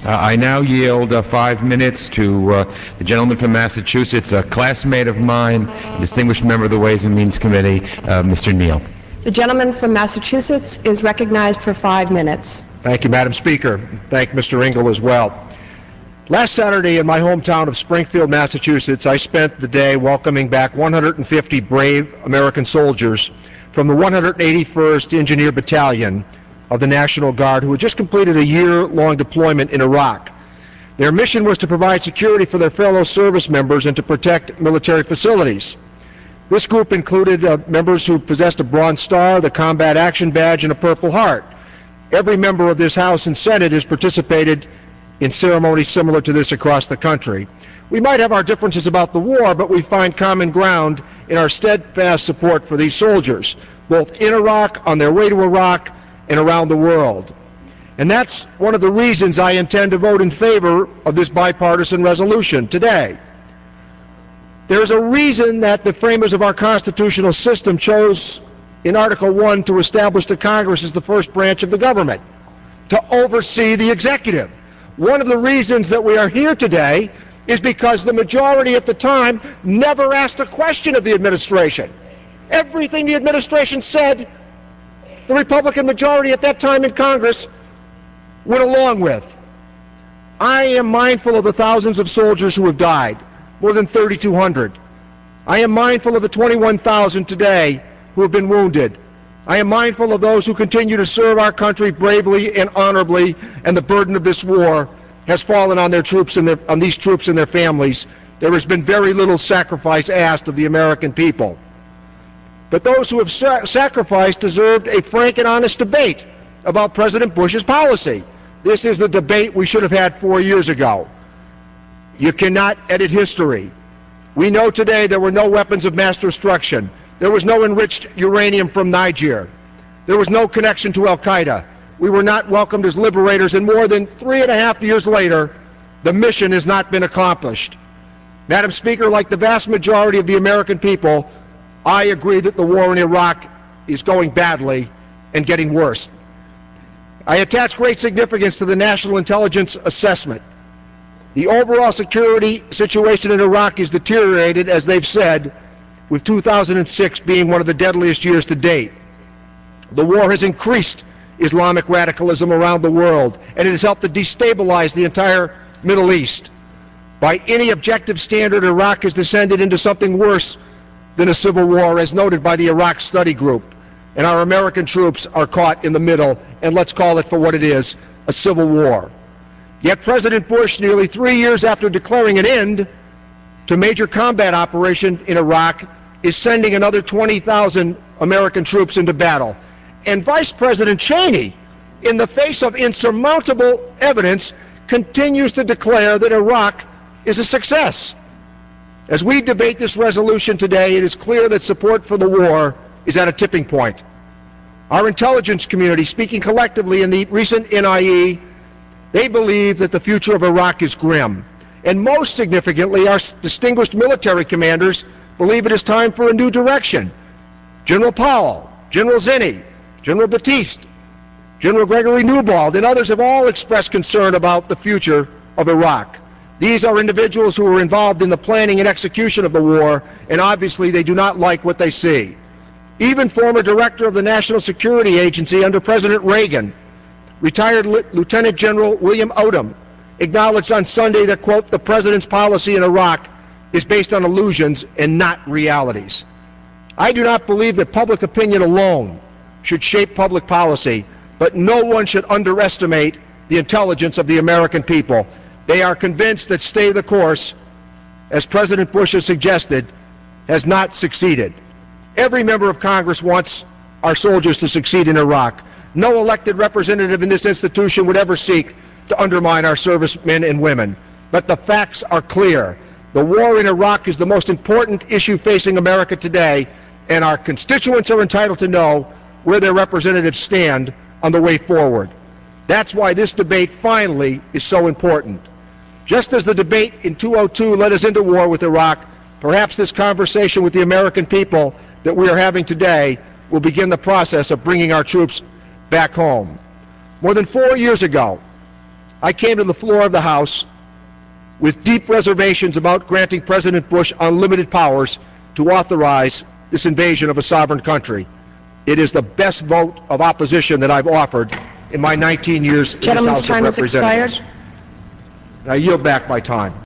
I now yield 5 minutes to the gentleman from Massachusetts, a classmate of mine, a distinguished member of the Ways and Means Committee, Mr. Neal. The gentleman from Massachusetts is recognized for 5 minutes. Thank you, Madam Speaker. Thank Mr. Engel as well. Last Saturday in my hometown of Springfield, Massachusetts, I spent the day welcoming back 150 brave American soldiers from the 181st Engineer Battalion of the National Guard who had just completed a year-long deployment in Iraq. Their mission was to provide security for their fellow service members and to protect military facilities. This group included members who possessed a Bronze Star, the Combat Action Badge, and a Purple Heart. Every member of this House and Senate has participated in ceremonies similar to this across the country. We might have our differences about the war, but we find common ground in our steadfast support for these soldiers, both in Iraq, on their way to Iraq, and around the world. And that's one of the reasons I intend to vote in favor of this bipartisan resolution today. There's a reason that the framers of our constitutional system chose in Article 1 to establish the Congress as the first branch of the government, to oversee the executive. One of the reasons that we are here today is because the majority at the time never asked a question of the administration. Everything the administration said, the Republican majority at that time in Congress went along with. I am mindful of the thousands of soldiers who have died, more than 3,200. I am mindful of the 21,000 today who have been wounded. I am mindful of those who continue to serve our country bravely and honorably, and the burden of this war has fallen on these troops and their families. There has been very little sacrifice asked of the American people. But those who have sacrificed deserved a frank and honest debate about President Bush's policy. This is the debate we should have had 4 years ago. You cannot edit history. We know today there were no weapons of mass destruction. There was no enriched uranium from Niger. There was no connection to Al-Qaeda. We were not welcomed as liberators, and more than 3.5 years later, the mission has not been accomplished. Madam Speaker, like the vast majority of the American people, I agree that the war in Iraq is going badly and getting worse. I attach great significance to the National Intelligence Assessment. The overall security situation in Iraq is deteriorated, as they've said, with 2006 being one of the deadliest years to date. The war has increased Islamic radicalism around the world, and it has helped to destabilize the entire Middle East. By any objective standard, Iraq has descended into something worse than a civil war, as noted by the Iraq Study Group. And our American troops are caught in the middle, and let's call it for what it is, a civil war. Yet President Bush, nearly 3 years after declaring an end to major combat operation in Iraq, is sending another 20,000 American troops into battle. And Vice President Cheney, in the face of insurmountable evidence, continues to declare that Iraq is a success. As we debate this resolution today, it is clear that support for the war is at a tipping point. Our intelligence community, speaking collectively in the recent NIE, they believe that the future of Iraq is grim. And most significantly, our distinguished military commanders believe it is time for a new direction. General Powell, General Zinni, General Batiste, General Gregory Newbald, and others have all expressed concern about the future of Iraq. These are individuals who were involved in the planning and execution of the war, and obviously they do not like what they see. Even former director of the National Security Agency under President Reagan, retired Lieutenant General William Odom, acknowledged on Sunday that, quote, the president's policy in Iraq is based on illusions and not realities. I do not believe that public opinion alone should shape public policy, but no one should underestimate the intelligence of the American people. They are convinced that stay the course, as President Bush has suggested, has not succeeded. Every member of Congress wants our soldiers to succeed in Iraq. No elected representative in this institution would ever seek to undermine our servicemen and women. But the facts are clear. The war in Iraq is the most important issue facing America today, and our constituents are entitled to know where their representatives stand on the way forward. That's why this debate finally is so important. Just as the debate in 2002 led us into war with Iraq, perhaps this conversation with the American people that we are having today will begin the process of bringing our troops back home. More than 4 years ago, I came to the floor of the House with deep reservations about granting President Bush unlimited powers to authorize this invasion of a sovereign country. It is the best vote of opposition that I've offered in my 19 years in this Gentleman's House of time has Representatives. expired. I yield back my time.